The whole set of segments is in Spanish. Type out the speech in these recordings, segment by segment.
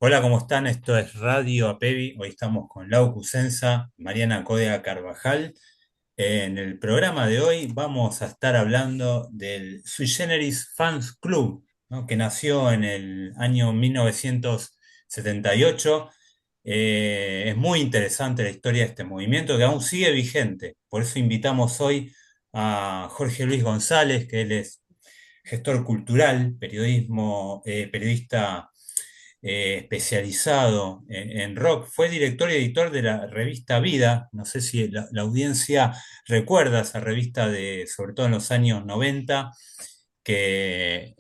Hola, ¿cómo están? Esto es Radio Apevi. Hoy estamos con Lau Cusenza, Mariana Codea Carvajal. En el programa de hoy vamos a estar hablando del Sui Generis Fans Club, ¿no? Que nació en el año 1978. Es muy interesante la historia de este movimiento que aún sigue vigente. Por eso invitamos hoy a Jorge Luis González, que él es gestor cultural, periodista especializado en rock. Fue director y editor de la revista Vida. No sé si la audiencia recuerda esa revista sobre todo en los años 90, que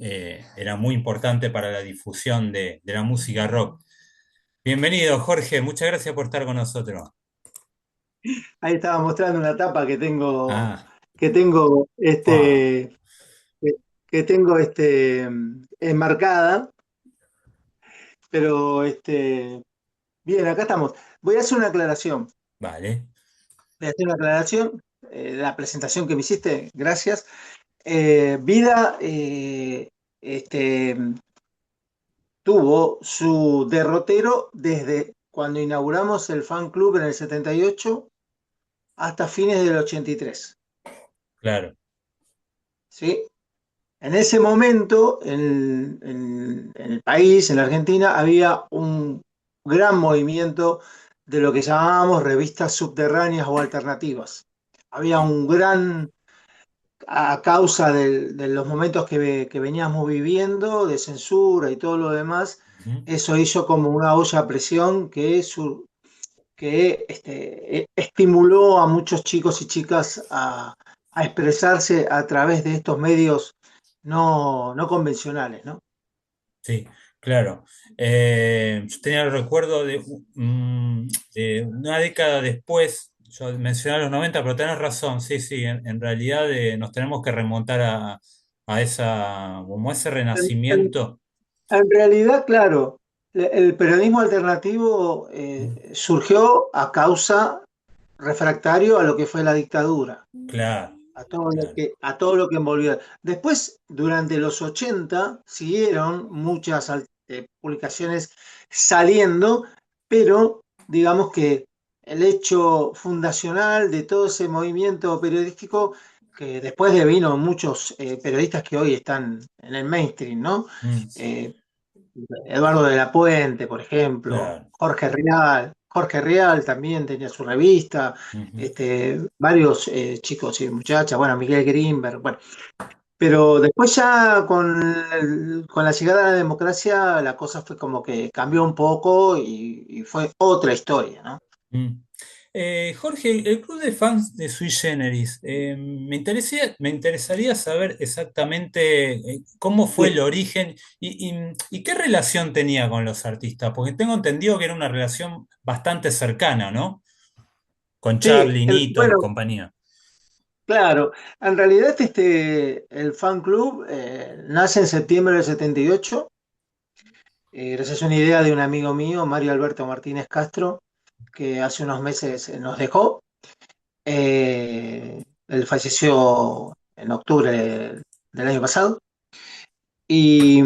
era muy importante para la difusión de la música rock. Bienvenido, Jorge. Muchas gracias por estar con nosotros. Ahí estaba mostrando una tapa que tengo, Ah, que tengo, pa, enmarcada, pero bien, acá estamos. Voy a hacer una aclaración. vale. Voy a hacer una aclaración. La presentación que me hiciste, gracias. Vida este, tuvo su derrotero desde cuando inauguramos el fan club en el 78 hasta fines del 83. Claro. ¿Sí? En ese momento, en el país, en la Argentina, había un gran movimiento de lo que llamábamos revistas subterráneas o alternativas. Había un gran, a causa de los momentos que veníamos viviendo, de censura y todo lo demás, Ujú. eso hizo como una olla a presión que estimuló a muchos chicos y chicas a expresarse a través de estos medios no convencionales, ¿no? Sí, claro. Yo tenía el recuerdo de una década después, yo mencioné los 90, pero tenés razón, sí, sí, en realidad nos tenemos que remontar a como ese En, en- renacimiento. en realidad, claro, el periodismo alternativo surgió a causa refractario a lo que fue la dictadura, Claro, claro. a todo lo que envolvió. Después, durante los 80 siguieron muchas publicaciones saliendo, pero digamos que el hecho fundacional de todo ese movimiento periodístico, que después devino muchos periodistas que hoy están en el mainstream, ¿no? Mm, Eh, Eduardo de la Puente, por ejemplo, claro. Jorge Real también tenía su revista, Ujú. varios chicos y muchachas, bueno, Miguel Grimberg, bueno, pero después ya con la llegada de la democracia la cosa fue como que cambió un poco y fue otra historia, ¿no? Mm. Jorge, el club de fans de Sui Generis, me interesaría saber exactamente cómo fue el Sí, origen y qué relación tenía con los artistas, porque tengo entendido que era una relación bastante cercana, ¿no? Con sí, Charlie, Nito y bueno, compañía. claro, en realidad el fan club nace en septiembre del 78. Gracias a una idea de un amigo mío, Mario Alberto Martínez Castro, que hace unos meses nos dejó. Él falleció en octubre del año pasado. Y,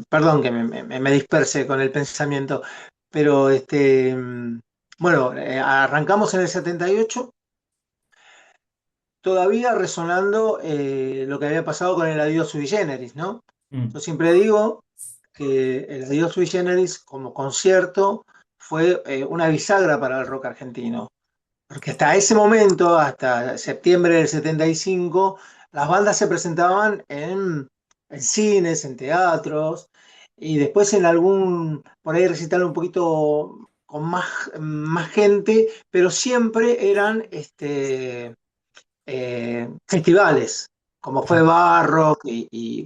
perdón que me disperse con el pensamiento, pero bueno, arrancamos en el 78, todavía resonando lo que había pasado con el Adiós Sui Generis, ¿no? Mm, Yo siempre digo que el Adiós Sui Generis como concierto fue una bisagra para el rock argentino, porque hasta ese momento, hasta septiembre del 75, las bandas se presentaban en cines, en teatros, y después en algún, por ahí recital un poquito con más gente, pero siempre eran festivales, como fue mm, Barrock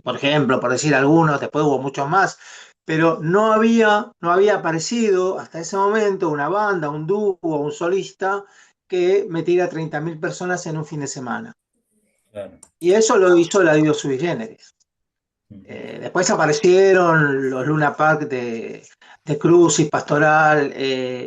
por ejemplo, por decir algunos, después hubo muchos más, pero no había aparecido hasta ese momento una banda, un dúo, un solista que metiera 30.000 personas en un fin de semana. claro. Y eso lo hizo la Dio Sui Generis. Ujú. Después aparecieron los Luna Park de Crucis, Pastoral,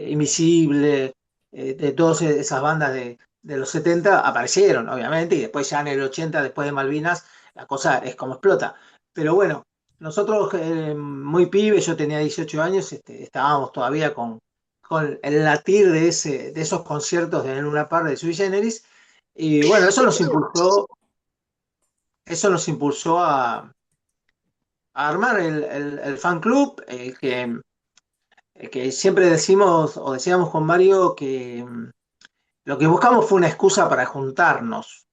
Invisible, de todas esas bandas de los 70 aparecieron, obviamente, y después ya en el 80, después de Malvinas, la cosa es como explota. Pero bueno, nosotros muy pibes, yo tenía 18 años, estábamos todavía con el latir de esos conciertos de Luna Park de Sui Generis, y bueno, eso nos impulsó a armar el fan club, que siempre decimos, o decíamos con Mario, que lo que buscamos fue una excusa para juntarnos.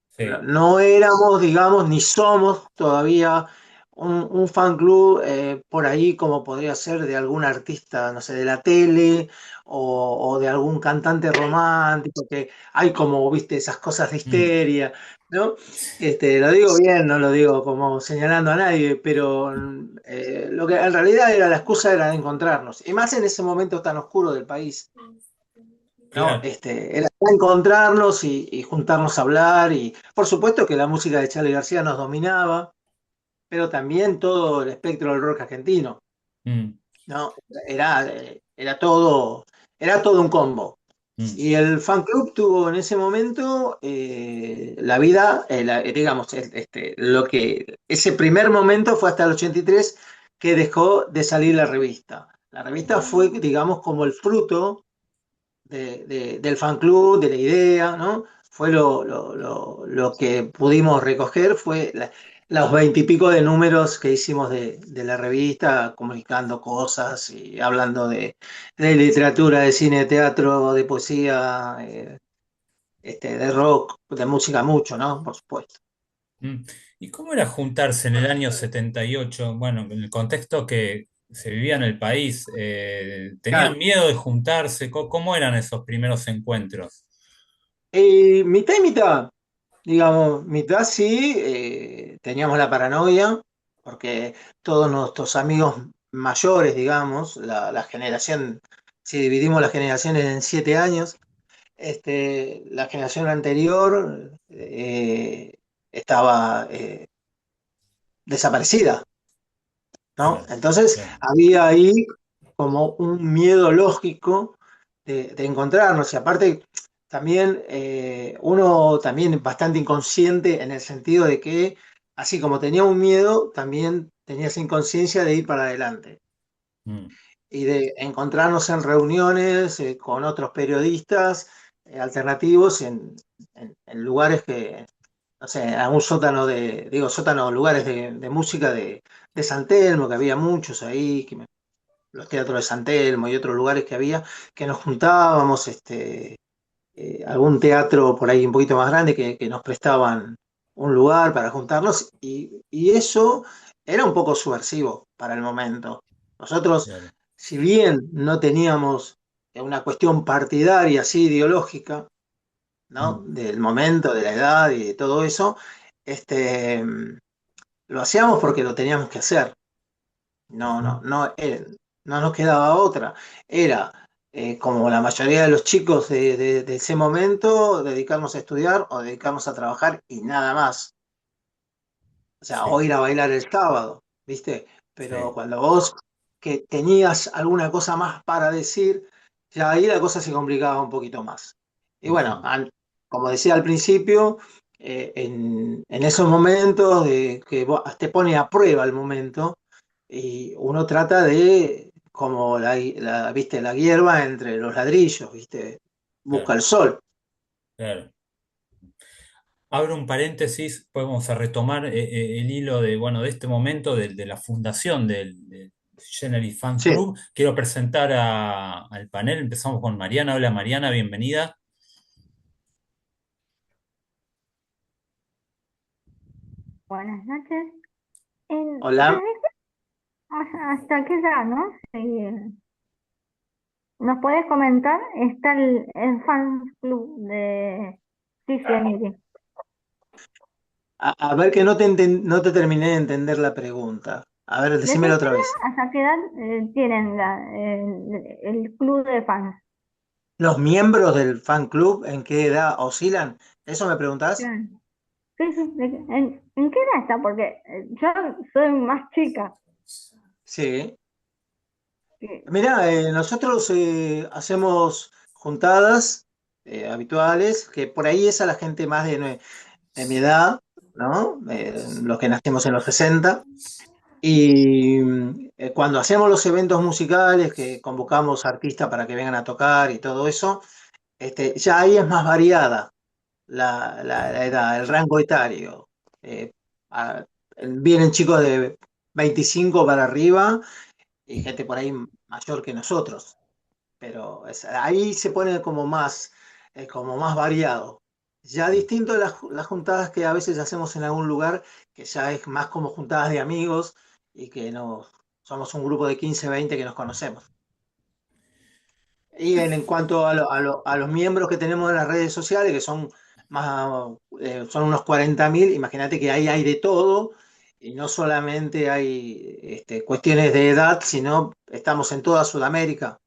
Sí. No éramos, digamos, ni somos todavía un fan club por ahí como podría ser de algún artista, no sé, de la tele o de algún cantante romántico, que hay como, viste, esas cosas de Mm, histeria, ¿no? Lo digo bien, no lo digo como señalando a nadie, pero lo que en realidad era la excusa era de encontrarnos, y más en ese momento tan oscuro del país. ¿No? claro. Era encontrarnos y juntarnos a hablar y por supuesto que la música de Charly García nos dominaba, pero también todo el espectro del rock argentino, Mm, ¿no? Era todo un combo. mm, Y el fan club tuvo en ese momento la vida, digamos, ese primer momento fue hasta el 83 que dejó de salir la revista. La revista fue, digamos, como el fruto del fan club, de la idea, ¿no? Fue lo que pudimos recoger, fue los 20 y pico de números que hicimos de la revista, comunicando cosas y hablando de literatura, de cine, de teatro, de poesía, de rock, de música mucho, ¿no? Por supuesto. mm. ¿Y cómo era juntarse en el año 78? Bueno, en el contexto que se vivía en el país, ¿tenían Claro. miedo de juntarse? ¿Cómo eran esos primeros encuentros? Mitad y mitad. Digamos, mitad sí, teníamos la paranoia, porque todos nuestros amigos mayores, digamos, la generación, si dividimos las generaciones en 7 años, la generación anterior estaba desaparecida, ¿no? Claro, Entonces claro. había ahí como un miedo lógico de encontrarnos y aparte también uno también bastante inconsciente en el sentido de que así como tenía un miedo, también tenía esa inconsciencia de ir para adelante Mm, y de encontrarnos en reuniones con otros periodistas alternativos en lugares que, no sé, a un sótano digo, sótano, lugares de música de San Telmo, que había muchos ahí, los teatros de San Telmo y otros lugares que había, que nos juntábamos, algún teatro por ahí un poquito más grande que nos prestaban un lugar para juntarnos, y eso era un poco subversivo para el momento. Nosotros, claro. si bien no teníamos una cuestión partidaria así ideológica, ¿no? Mm, Del momento, de la edad y de todo eso, este, lo hacíamos porque lo teníamos que hacer. ujú, No nos quedaba otra. Era, como la mayoría de los chicos de ese momento, dedicarnos a estudiar o dedicarnos a trabajar y nada más. O sea, o sí, ir a bailar el sábado, ¿viste? Pero sí. cuando vos que tenías alguna cosa más para decir, ya ahí la cosa se complicaba un poquito más. Y bueno, Ujú, como decía al principio, en esos momentos de que te pone a prueba el momento, y uno trata de, como ¿viste? La hierba entre los ladrillos, ¿viste? Busca claro, el sol. claro. Abro un paréntesis, podemos a retomar el hilo de, bueno, de este momento de la fundación del General Fan Sí. Club. Quiero presentar al panel. Empezamos con Mariana. Hola Mariana, bienvenida. Buenas noches. Hola. ¿Hasta qué edad, no? ¿Nos puedes comentar? Está el fan club de Tiffany. A ver que no te terminé de entender la pregunta. A ver, ¿Desde decímelo qué otra vez. edad hasta qué edad tienen el club de fans? ¿Los miembros del fan club en qué edad oscilan? ¿Eso me preguntás? Claro. Sí, sí, ¿en qué edad está? Porque yo soy más chica. Sí. que- Mirá, nosotros hacemos juntadas habituales, que por ahí es a la gente más de mi edad, ¿no? Los que nacimos en los 60. Y cuando hacemos los eventos musicales, que convocamos artistas para que vengan a tocar y todo eso, ya ahí es más variada la edad, el rango etario. Eh, a- Vienen chicos de 25 para arriba y gente por ahí mayor que nosotros, pero ahí se pone como más variado. Ya distinto de las juntadas que a veces hacemos en algún lugar, que ya es más como juntadas de amigos y que somos un grupo de 15 20 que nos conocemos. Y en cuanto a los miembros que tenemos en las redes sociales, que son unos 40.000, imagínate que ahí hay de todo, y no solamente hay cuestiones de edad, sino estamos en toda Sudamérica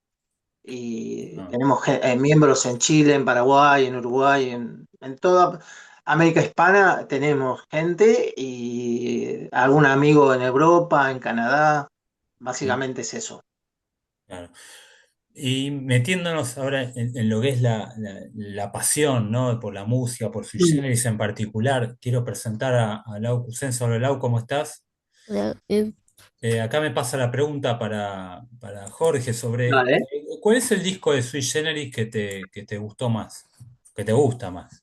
y Ah, tenemos miembros en Chile, en Paraguay, en Uruguay, en toda América Hispana tenemos gente y algún amigo en Europa, en Canadá, mm, básicamente es eso. claro. Y metiéndonos ahora en lo que es la pasión, ¿no? Por la música, por Sui Mm. Generis en particular, quiero presentar a Lau Cusenza. Hola Lau, ¿cómo estás? Hola, Acá me pasa la pregunta para Jorge sobre Vale. ¿cuál es el disco de Sui Generis que te gustó más? Que te gusta más.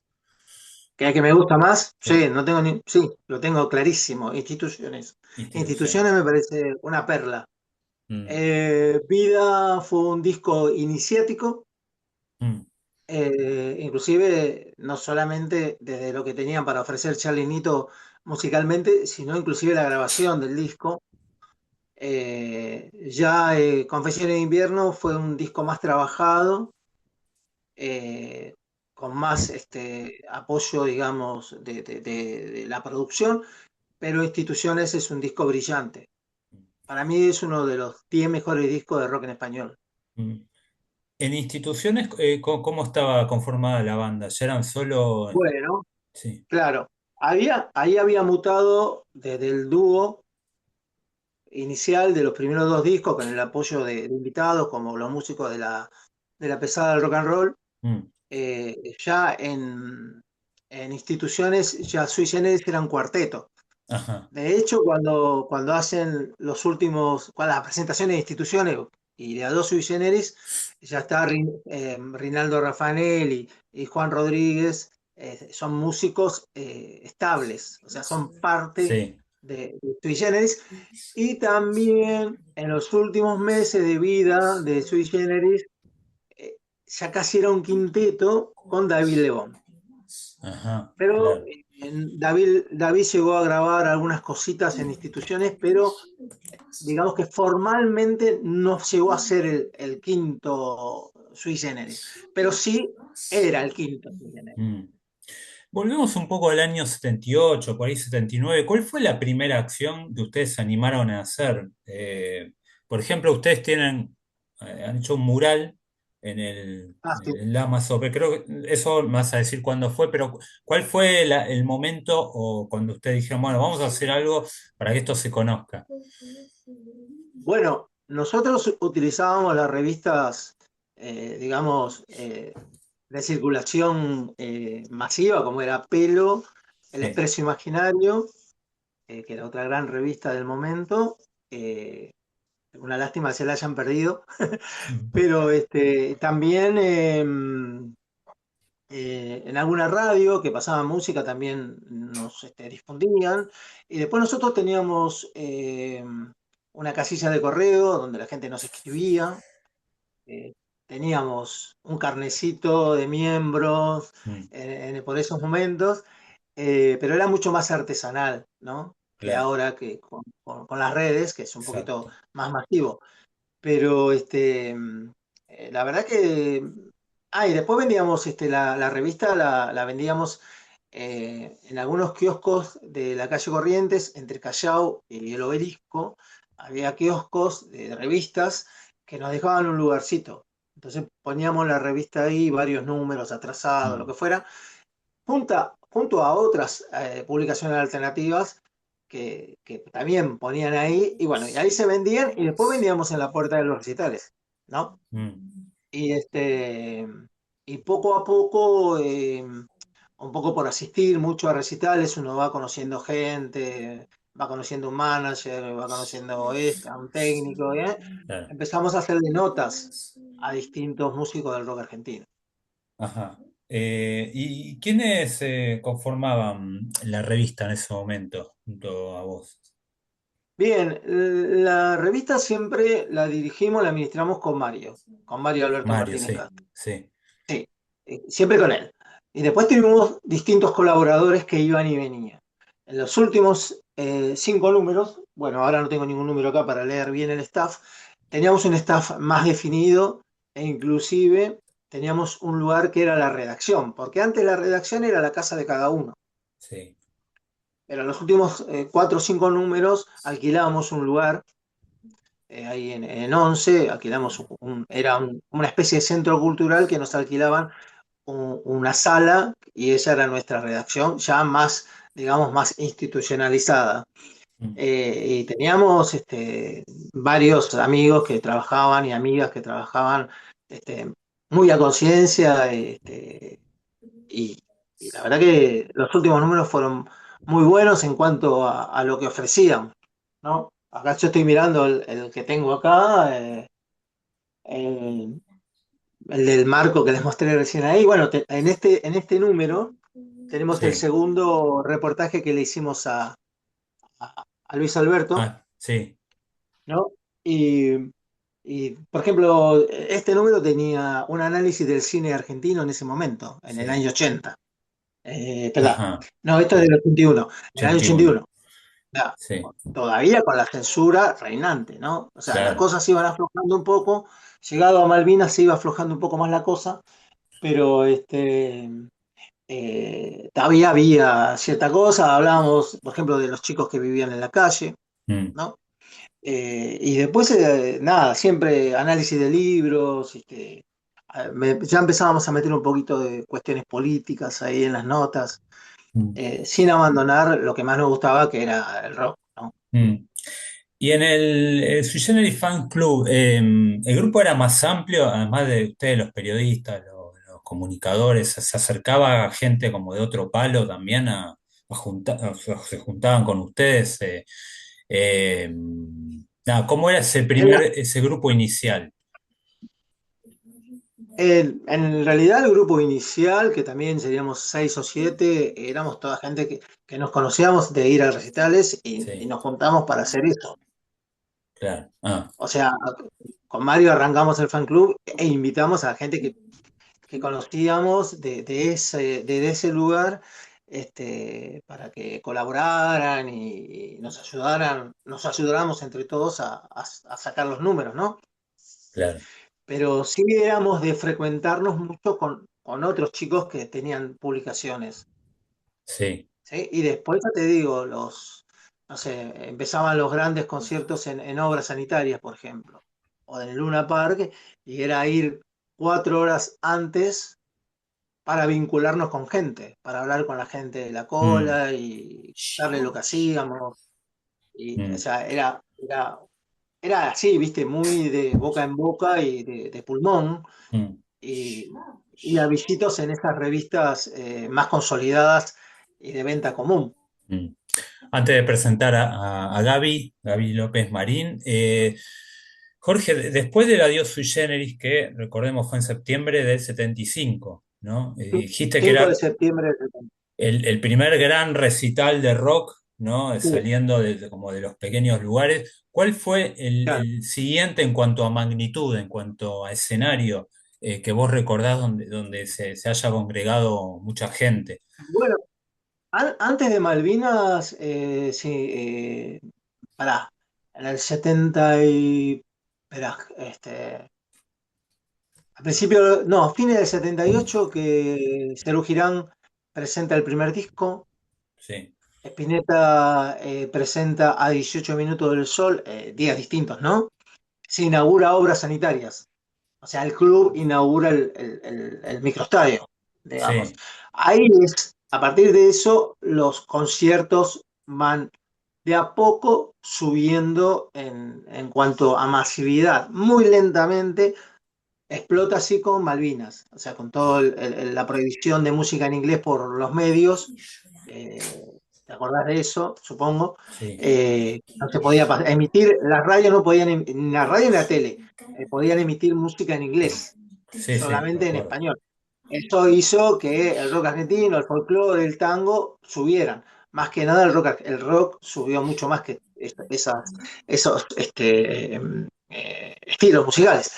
¿Que me gusta más? Sí, Sí, no tengo sí, lo tengo clarísimo. Instituciones. Instituciones instituciones. me parece una perla. Mm, Vida fue un disco iniciático, mm, inclusive no solamente desde lo que tenían para ofrecer Charlie y Nito musicalmente, sino inclusive la grabación del disco. Confesiones de Invierno fue un disco más trabajado, eh, con más apoyo, digamos, de la producción, pero Instituciones es un disco brillante. Para mí es uno de los 10 mejores discos de rock en español. mm. En instituciones, ¿cómo estaba conformada la banda? ¿Ya eran solo? Bueno, Sí. claro, ahí había mutado desde el dúo inicial de los primeros dos discos con el apoyo de invitados como los músicos de la pesada del rock and roll. Mm, Ya en Instituciones, ya Sui Generis era un cuarteto. ajá. De hecho, cuando hacen cuando las presentaciones de Instituciones y de Ado Sui Generis, ya está Rinaldo Raffanelli y Juan Rodríguez, son músicos estables, o sea, son parte Sí. de Sui Generis. Y también en los últimos meses de vida de Sui Generis, eh, ya casi era un quinteto con David Lebón. Ajá, Pero claro. David llegó a grabar algunas cositas en Instituciones, pero digamos que formalmente no llegó a ser el quinto Sui Generis, pero sí era el quinto Sui Generis. Mm. Volvemos un poco al año 78, por ahí 79. ¿Cuál fue la primera acción que ustedes se animaron a hacer? Por ejemplo, ustedes han hecho un mural Ah, sí. en el Damaso, pero creo que eso me vas a decir cuándo fue, pero ¿cuál fue el momento o cuando ustedes dijeron, bueno, vamos a hacer algo para que esto se conozca? Bueno, nosotros utilizábamos las revistas, digamos, de circulación masiva, como era Pelo, El Sí. Expreso Imaginario, que era otra gran revista del momento. eh, una lástima que se la hayan perdido, Mm, pero también en alguna radio que pasaba música también nos difundían. Y después nosotros teníamos una casilla de correo donde la gente nos escribía. eh, Teníamos un carnecito de miembros mm, por esos momentos, pero era mucho más artesanal, ¿no? Que claro, ahora con las redes, que es un poquito exacto. más masivo. Pero la verdad que. Ah, y después vendíamos la revista, la vendíamos en algunos kioscos de la calle Corrientes, entre Callao y el Obelisco. Había kioscos de revistas que nos dejaban un lugarcito. Entonces poníamos la revista ahí, varios números atrasados, lo Mm, que fuera, junto a otras publicaciones alternativas que también ponían ahí, y bueno, y ahí se vendían, y después vendíamos en la puerta de los recitales, ¿no? mm, Y y poco a poco, un poco por asistir mucho a recitales, uno va conociendo gente, va conociendo un manager, va conociendo a un técnico, ¿eh? Claro. Empezamos a hacerle notas a distintos músicos del rock argentino. Ajá. ¿Y quiénes conformaban la revista en ese momento junto a vos? Bien, la revista siempre la dirigimos, la administramos con Mario Alberto Mario, Martínez sí, Castro. sí, Sí, siempre con él. Y después tuvimos distintos colaboradores que iban y venían. En los últimos 5 números, bueno, ahora no tengo ningún número acá para leer bien el staff, teníamos un staff más definido e inclusive teníamos un lugar que era la redacción, porque antes la redacción era la casa de cada uno. sí. Pero en los últimos 4 o 5 números alquilábamos un lugar ahí en Once, alquilamos una especie de centro cultural que nos alquilaban una sala y esa era nuestra redacción, ya más, digamos, más institucionalizada. Mm, Y teníamos varios amigos que trabajaban y amigas que trabajaban este, muy a conciencia y, y la verdad que los últimos números fueron muy buenos en cuanto a lo que ofrecían, ¿no? Acá yo estoy mirando el que tengo acá, el, el del marco que les mostré recién ahí. Bueno, en este número tenemos el sí. segundo reportaje que le hicimos a Luis Alberto, Ah, sí, ¿no? Y, por ejemplo, este número tenía un análisis del cine argentino en ese momento, en el sí. año 80. Perdón, Ajá. no, esto es Sí. del 81, en el año 81. 81. Ya, Sí, todavía con la censura reinante, ¿no? O sea, las claro, cosas se iban aflojando un poco, llegado a Malvinas se iba aflojando un poco más la cosa, pero todavía había cierta cosa, hablábamos, por ejemplo, de los chicos que vivían en la calle, mm, ¿no? Y después, nada, siempre análisis de libros, ya empezábamos a meter un poquito de cuestiones políticas ahí en las notas, mm, sin abandonar lo que más nos gustaba, que era el rock, ¿no? mm. Y en el Sui Generis Fan Club, ¿el grupo era más amplio, además de ustedes, los periodistas, los comunicadores, se acercaba a gente como de otro palo también se juntaban con ustedes? Eh, nada, ¿cómo era ese grupo inicial? En realidad el grupo inicial, que también seríamos 6 o 7, éramos toda gente que nos conocíamos de ir a recitales y Sí, nos juntamos para hacer eso. claro. Ah, O sea, con Mario arrancamos el fan club e invitamos a la gente que conocíamos de ese lugar, para que colaboraran y nos ayudáramos entre todos a sacar los números, ¿no? claro. Pero sí éramos de frecuentarnos mucho con otros chicos que tenían publicaciones, Sí. ¿sí? Y después ya te digo, no sé, empezaban los grandes conciertos en obras sanitarias, por ejemplo, o en el Luna Park, y era ir 4 horas antes para vincularnos con gente, para hablar con la gente de la Mm, cola y darle lo que hacíamos. O mm, sea, era así, viste, muy de boca en boca y de pulmón. mm, Y, y a visitos en esas revistas más consolidadas y de venta común. mm. Antes de presentar a Gaby López Marín, Jorge, después del Adiós Sui Generis, que recordemos fue en septiembre del 75, ¿no? Dijiste que 5 de era septiembre del 70. el primer gran recital de rock, ¿no? Sí, Saliendo como de los pequeños lugares. ¿Cuál fue claro. el siguiente en cuanto a magnitud, en cuanto a escenario, que vos recordás donde se haya congregado mucha gente? Bueno, antes de Malvinas, sí, pará, en el 70 y... Esperá, al principio, no, fines del 78 que Serú Girán presenta el primer disco, Sí, Spinetta presenta a 18 minutos del sol, días distintos, ¿no? Se inaugura obras sanitarias. O sea, el club inaugura el microestadio, digamos. sí, Ahí a partir de eso, los conciertos van de a poco subiendo en cuanto a masividad. Muy lentamente explota así con Malvinas, o sea, con toda la prohibición de música en inglés por los medios. eh, ¿te acordás de eso? Supongo. Sí, No se podía emitir, las radios no podían, ni la radio ni la tele, podían emitir música en inglés, sí, sí, me solamente en acuerdo. español. Esto hizo que el rock argentino, el folclore, el tango subieran. Más que nada el rock subió mucho más que esos estilos musicales.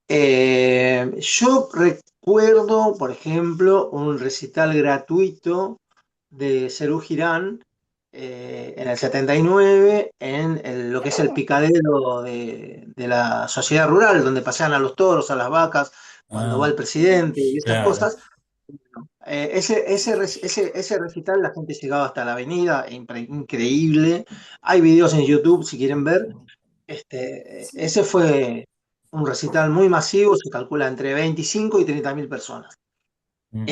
Yo recuerdo, por ejemplo, un recital gratuito de Serú Girán en el 79 en lo que es el picadero de la sociedad rural, donde pasean a los toros, a las vacas, cuando va Ah, el presidente y esas claro. cosas. Ese recital la gente llegaba hasta la avenida, increíble. Hay videos en YouTube si quieren ver. Ese fue un recital muy masivo, se calcula entre 25 y 30 mil personas. Mm,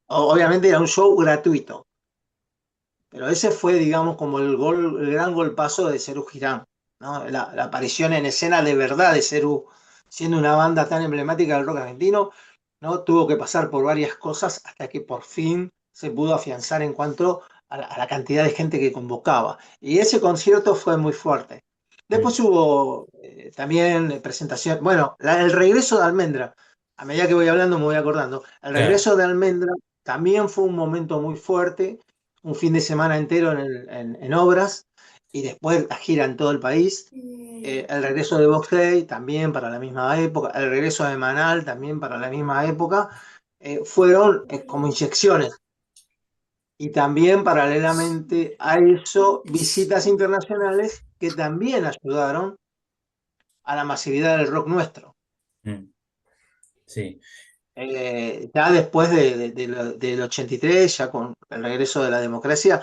Obviamente era un show gratuito, pero ese fue, digamos, como el gran golpazo de Serú Girán, ¿no? La aparición en escena de verdad de Serú, siendo una banda tan emblemática del rock argentino, ¿no? Tuvo que pasar por varias cosas hasta que por fin se pudo afianzar en cuanto a la cantidad de gente que convocaba. Y ese concierto fue muy fuerte. mm, Después hubo también presentación, bueno, el regreso de Almendra, a medida que voy hablando me voy acordando, el claro. regreso de Almendra también fue un momento muy fuerte, un fin de semana entero en obras y después la gira en todo el país. El regreso de Box Day también para la misma época, el regreso de Manal también para la misma época, fueron como inyecciones. Y también paralelamente a eso, visitas internacionales que también ayudaron a la masividad del rock nuestro. Mm, sí, Ya después del 83, ya con el regreso de la democracia,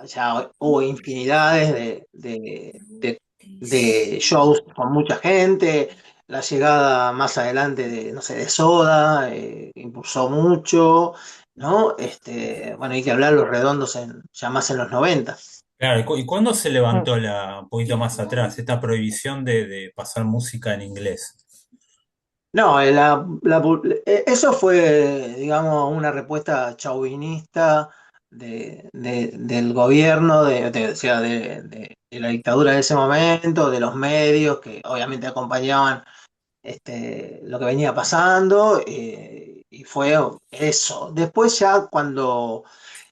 ya hubo infinidades de shows con mucha gente, la llegada más adelante de, no sé, de Soda, impulsó mucho, ¿no? Bueno, hay que hablar los redondos ya más en los 90. claro. ¿Y cuándo se levantó un poquito más atrás, esta prohibición de pasar música en inglés? No, eso fue, digamos, una respuesta chauvinista del gobierno, o sea, de la dictadura de ese momento, de los medios que obviamente acompañaban lo que venía pasando, y fue eso. Después ya cuando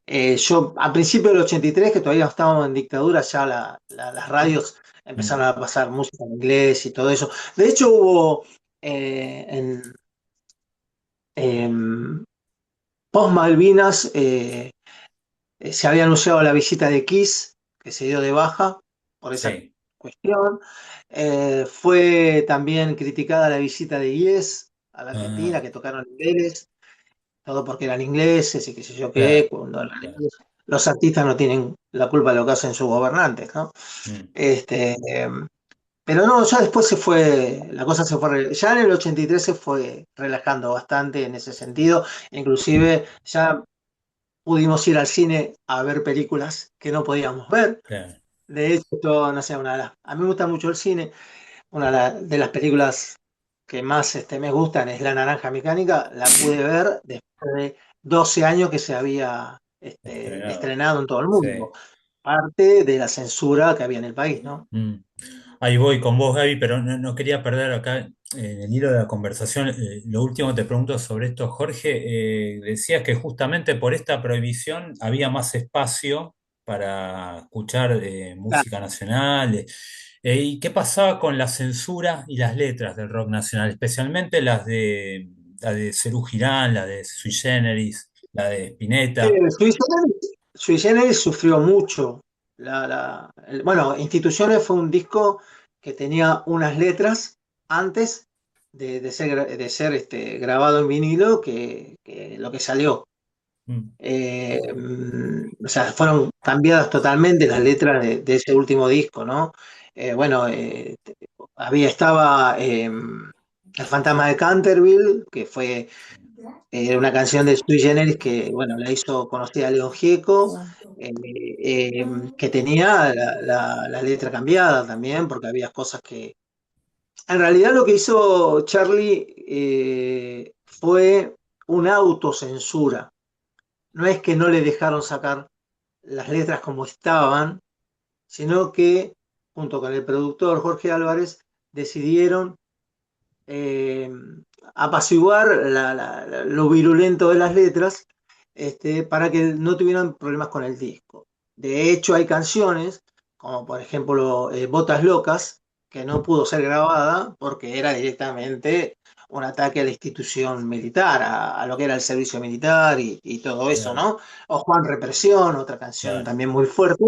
yo, a principios del 83, que todavía estábamos en dictadura, ya las radios Mm, empezaron a pasar música en inglés y todo eso. De hecho, hubo en post Malvinas, se había anunciado la visita de Kiss, que se dio de baja por esa sí, cuestión. Fue también criticada la visita de Yes a la Argentina, ah, que tocaron en Vélez, todo porque eran ingleses y qué sé yo qué, claro, cuando en realidad claro. los artistas no tienen la culpa de lo que hacen sus gobernantes, ¿no? Mm, Este, pero no, ya después la cosa se fue, ya en el 83 se fue relajando bastante en ese sentido, inclusive ya pudimos ir al cine a ver películas que no podíamos ver. claro. De hecho, no sé, a mí me gusta mucho el cine, de las películas que más me gustan es La Naranja Mecánica, la pude ver después de 12 años que se había Estrenado. estrenado en todo el Sí. mundo, parte de la censura que había en el país, ¿no? Mm. Ahí voy con vos, Gaby, pero no quería perder acá en el hilo de la conversación. Lo último te pregunto sobre esto, Jorge. Decías que justamente por esta prohibición había más espacio para escuchar Claro. música nacional. ¿Y qué pasaba con la censura y las letras del rock nacional, especialmente la de Serú Girán, la de Sui Generis, la de Spinetta? Sui Generis sufrió mucho. Bueno, Instituciones fue un disco que tenía unas letras antes de ser grabado en vinilo que lo que salió. Mm, O sea, fueron cambiadas totalmente las letras de ese último disco, ¿no? Bueno, estaba El Fantasma de Canterville, que fue una canción de Sui Generis que, bueno, la hizo conocida León Gieco, que tenía la letra cambiada también, porque había cosas que... En realidad lo que hizo Charlie fue una autocensura. No es que no le dejaron sacar las letras como estaban, sino que junto con el productor Jorge Álvarez decidieron eh, apaciguar lo virulento de las letras, para que no tuvieran problemas con el disco. De hecho, hay canciones, como por ejemplo Botas Locas, que no pudo ser grabada porque era directamente un ataque a la institución militar, a lo que era el servicio militar y todo eso, Claro, ¿no? O Juan Represión, otra canción claro. también muy fuerte,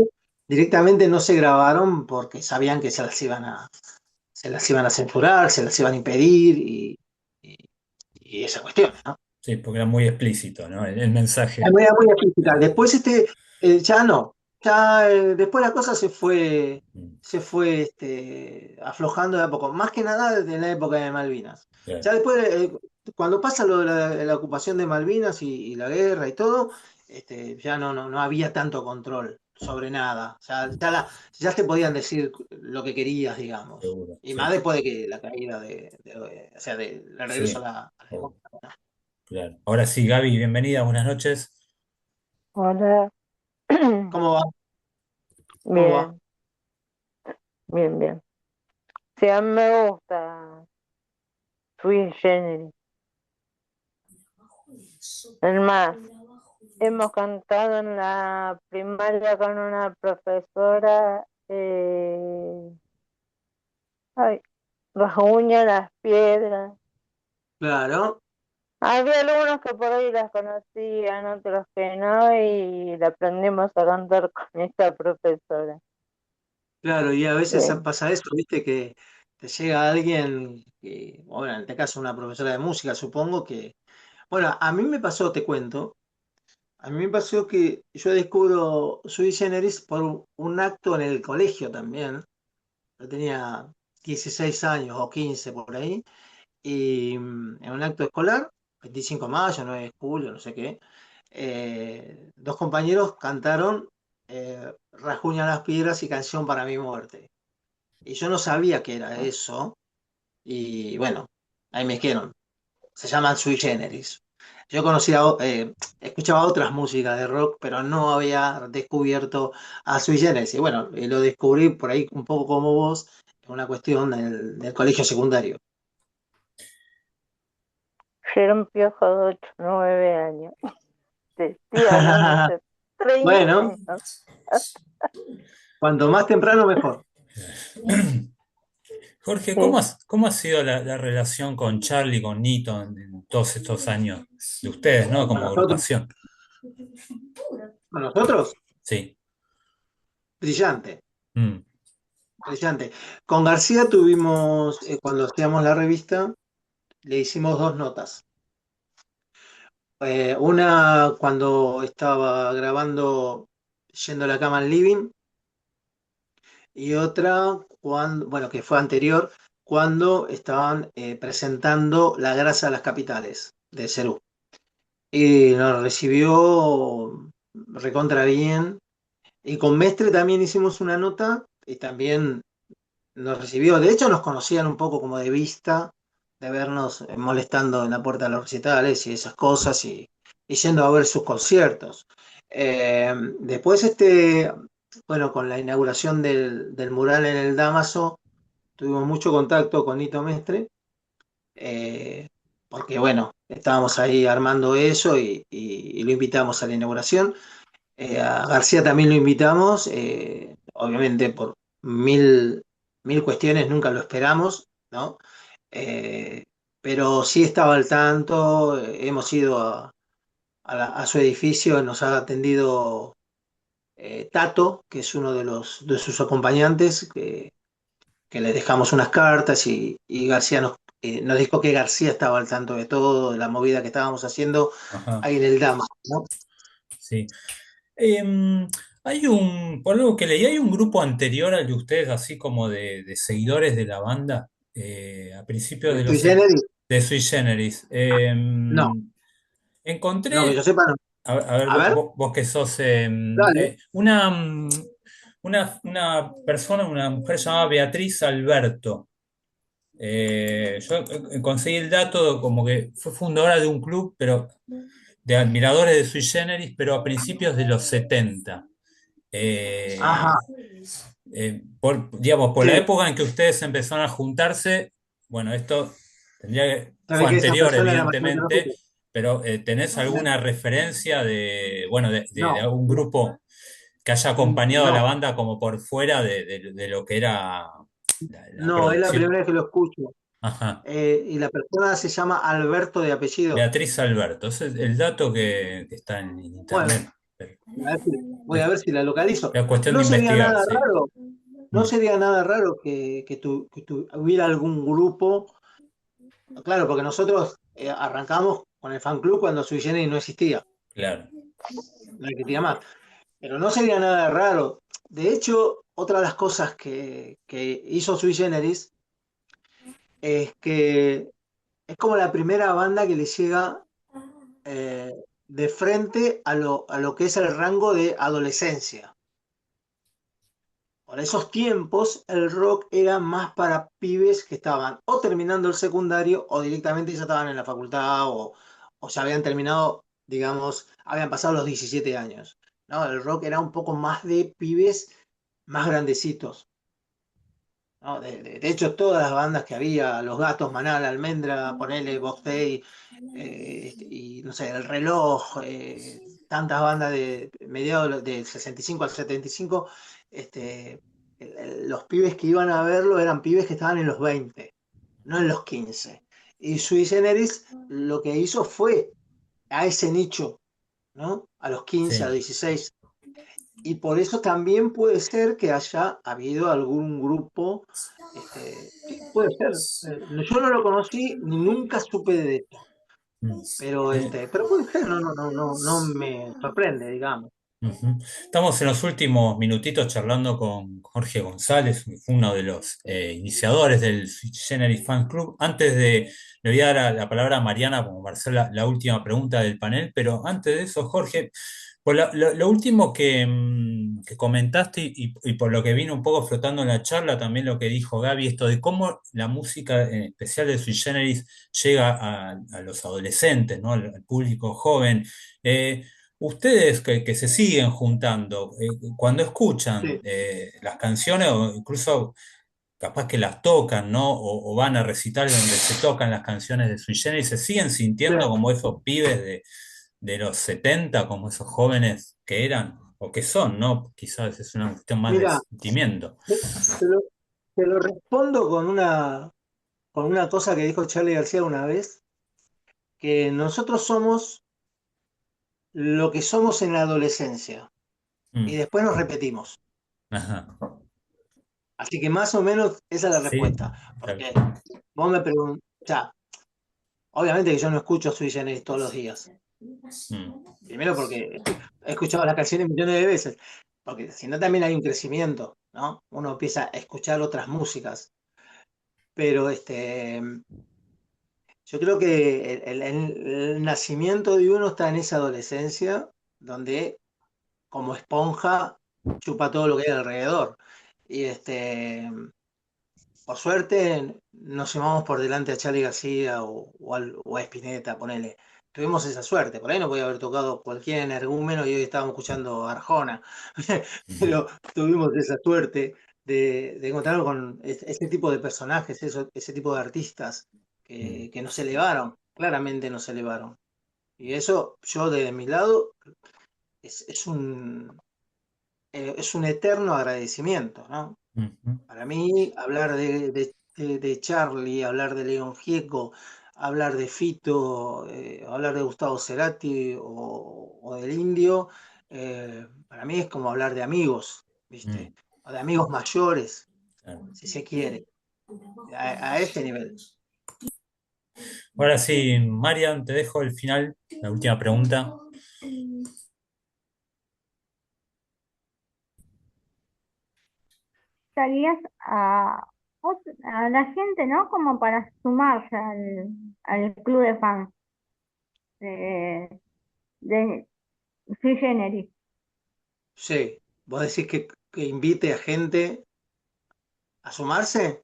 directamente no se grabaron porque sabían que se las iban a censurar, se las iban a impedir y- y esa cuestión, ¿no? Sí, porque era muy explícito, ¿no? El mensaje. Muy, muy explícita. Después ya no, ya después la cosa Mm, aflojando de a poco, más que nada desde la época de Malvinas. claro, Ya después, cuando pasa lo de la ocupación de Malvinas y la guerra y todo, ya no había tanto control sobre nada. Ya te podían decir lo que querías, digamos. seguro, Y más sí, después de que la caída o sea, del regreso a sí, la obvio, democracia. claro. Ahora sí, Gaby, bienvenida, buenas noches. Hola. ¿Cómo va? ¿Cómo va? Bien, bien, bien. Sí, a mí me gusta Sui Generis. Es más, hemos cantado en la primaria con una profesora, ay, Rasguña las piedras. Claro. Había algunos que por ahí las conocían, otros que no, y la aprendimos a cantar con esta profesora. Claro, y a veces Sí. pasa eso, viste, que te llega alguien, bueno, en este caso una profesora de música, supongo que, bueno, a mí me pasó, te cuento, a mí me pasó que yo descubro Sui Generis por un acto en el colegio también, yo tenía 16 años o 15 por ahí, y en un acto escolar, 25 de mayo, 9 de julio, no sé qué, dos compañeros cantaron Rajuña las piedras y Canción para mi muerte. Y yo no sabía que era eso. Y bueno, ahí me dijeron, se llaman Sui Generis. Yo escuchaba otras músicas de rock, pero no había descubierto a Sui Generis. Y bueno, lo descubrí por ahí un poco como vos, en una cuestión del colegio secundario. Yo era un piojo de 8 9 años. Te estoy hablando hace 30 Bueno, años. cuanto más temprano mejor. Jorge, Sí. ¿cómo ha sido la relación con Charlie, con Nito en todos estos años de ustedes, ¿no? Con Como nosotros, agrupación. con nosotros, Sí. brillante, Mm, brillante. Con García tuvimos, cuando hacíamos la revista, le hicimos dos notas. Una cuando estaba grabando Yendo a la cama al living y otra cuando, bueno, que fue anterior, cuando estaban presentando La grasa de las capitales de Cerú. Y nos recibió recontra bien. Y con Mestre también hicimos una nota y también nos recibió. De hecho, nos conocían un poco como de vista, de vernos molestando en la puerta de los recitales y esas cosas y yendo a ver sus conciertos. Después, bueno, con la inauguración del mural en el Dámaso, tuvimos mucho contacto con Nito Mestre, eh, porque, bueno, estábamos ahí armando eso y lo invitamos a la inauguración. A García también lo invitamos, obviamente por mil, mil cuestiones nunca lo esperamos, ¿no? Eh, pero sí estaba al tanto, hemos ido a su edificio, nos ha atendido Tato, que es uno de sus acompañantes, que le dejamos unas cartas y García nos dijo que García estaba al tanto de todo, de la movida que estábamos haciendo ajá, ahí en el Dama, ¿no? sí. Hay por lo que leí, hay un grupo anterior al de ustedes, así como de seguidores de la banda, a principios De Sui Generis, de Sui Generis. no, no, que yo Encontré, sepa, no. a ver, A ver, vos que sos dale. una persona, una mujer llamada Beatriz Alberto. Yo conseguí el dato como que fue fundadora de un club, pero de admiradores de Sui Generis, pero a principios de los 70. Ajá, Digamos, por la sí, época en que ustedes empezaron a juntarse, bueno, esto se ve fue que esa anterior, persona era mayor que evidentemente, nosotros. pero ¿tenés alguna referencia de, bueno, de No, algún grupo que haya acompañado a la no, banda como por fuera de lo que era la no, es la producción? primera vez que lo escucho. Ajá. Y la persona se llama Alberto de apellido. Beatriz Alberto, ese es el dato que está en Bueno, internet. Pero a ver voy a es, ver si la localizo. es cuestión de No sería investigar, nada sí. raro, no Mm, sería nada raro hubiera algún grupo. Claro, porque nosotros arrancamos con el fan club cuando Sui Generis no existía, claro, no existía más. Pero no sería nada raro. De hecho, otra de las cosas que hizo Sui Generis es que es como la primera banda que le llega eh, de frente a lo que es el rango de adolescencia. Por esos tiempos, el rock era más para pibes que estaban o terminando el secundario o directamente ya estaban en la facultad o ya habían terminado, digamos, habían pasado los 17 años. ¿No? El rock era un poco más de pibes más grandecitos. ¿No? De hecho, todas las bandas que había, Los Gatos, Manal, Almendra, ponele, Box Day, y no sé, El Reloj, tantas bandas de mediados del 65 al 75, este, los pibes que iban a verlo eran pibes que estaban en los 20, no en los 15. Y Sui Generis lo que hizo fue a ese nicho, ¿no? A los 15, a los sí. 16. Y por eso también puede ser que haya habido algún grupo, sí, puede ser. Yo no lo conocí ni nunca supe de esto, Mm. pero puede ser, no me sorprende, digamos. Ujú. Estamos en los últimos minutitos charlando con Jorge González, fue uno de los iniciadores del Sui Generis Fan Club. Le voy a dar la palabra a Mariana como para hacer la última pregunta del panel, pero antes de eso, Jorge, por lo último que comentaste y por lo que vino un poco flotando en la charla, también lo que dijo Gaby, esto de cómo la música en especial de Sui Generis llega a los adolescentes, ¿no? Al público joven. Eh, Ustedes que se siguen juntando, cuando escuchan Sí, las canciones o incluso capaz que las tocan, ¿no? O van a recitales donde se tocan las canciones de Sui Generis, ¿se siguen sí. sintiendo como esos pibes de los 70, como esos jóvenes que eran o que son, ¿no? Quizás es una cuestión más de Mira, sentimiento. te te lo, te lo respondo con una cosa que dijo Charlie García una vez, que nosotros somos lo que somos en la adolescencia y Mm, después nos repetimos. ajá. Así que más o menos esa es la Sí, respuesta. tal Porque cual. vos me preguntás, obviamente que yo no escucho Sui Generis todos los días. Mm, Primero porque he escuchado las canciones millones de veces, porque si no también hay un crecimiento, ¿no? Uno empieza a escuchar otras músicas, pero yo creo que el nacimiento de uno está en esa adolescencia, donde como esponja chupa todo lo que hay alrededor. Y por suerte nos llevamos por delante a Charly García o a Spinetta, ponele. Tuvimos esa suerte, por ahí no podía haber tocado cualquier energúmeno y hoy estábamos escuchando Arjona, mm, pero tuvimos esa suerte de encontrarnos con ese tipo de personajes, ese tipo de artistas mm, que nos elevaron, claramente nos elevaron. Y eso yo desde mi lado es un eterno agradecimiento, ¿no? mm, Para mí, hablar de Charlie, hablar de León Gieco, hablar de Fito, hablar de Gustavo Cerati o del Indio, para mí es como hablar de amigos, mm, ¿viste? O de amigos mayores, claro. si se quiere, a ese nivel. Ahora sí, Marian, te dejo el final, la última pregunta. Gustarías a la gente, ¿no? Como para sumarse al club de fans de Sui Generis, Sí, vos decís que invite a gente a sumarse.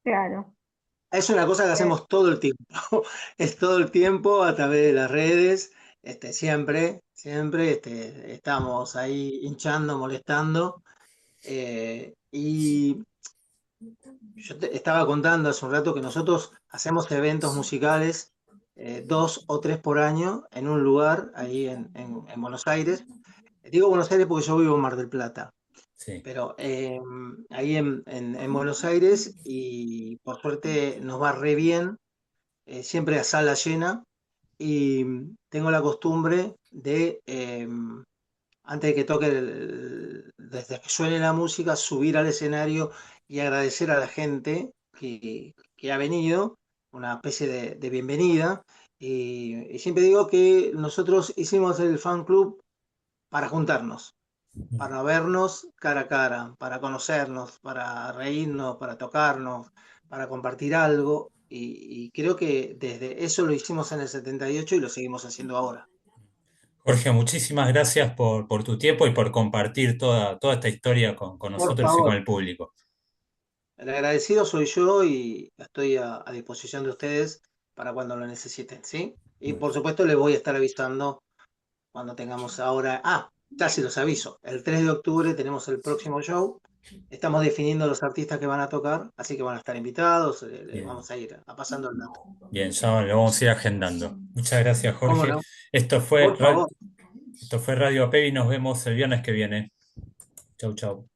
claro. Es una cosa que Eh, hacemos todo el tiempo, es todo el tiempo a través de las redes, siempre. siempre estamos ahí hinchando, molestando. Y yo te estaba contando hace un rato que nosotros hacemos eventos musicales 2 o 3 por año en un lugar ahí en Buenos Aires. Digo Buenos Aires porque yo vivo en Mar del Plata, Sí. pero ahí en Buenos Aires y por suerte nos va re bien, siempre a sala llena y tengo la costumbre de antes de que toque, desde que suene la música, subir al escenario y agradecer a la gente que ha venido, una especie de bienvenida. Y siempre digo que nosotros hicimos el fan club para juntarnos, para vernos cara a cara, para conocernos, para reírnos, para tocarnos, para compartir algo. Y creo que desde eso lo hicimos en el 78 y lo seguimos haciendo ahora. Jorge, muchísimas gracias por tu tiempo y por compartir toda esta historia con Por nosotros y con favor. el público. El agradecido soy yo y estoy a disposición de ustedes para cuando lo necesiten, ¿sí? Y por supuesto les voy a estar avisando cuando tengamos ahora. Ah, ya se los aviso. El 3 de octubre tenemos el próximo show. Estamos definiendo los artistas que van a tocar, así que van a estar invitados. Bien, Vamos a ir a pasando el dato. bien, ya lo vamos a ir agendando. Muchas gracias, ¿Cómo Jorge. no? Esto fue, Por favor. esto fue Radio Apevi, nos vemos el viernes que viene. Chau, chau.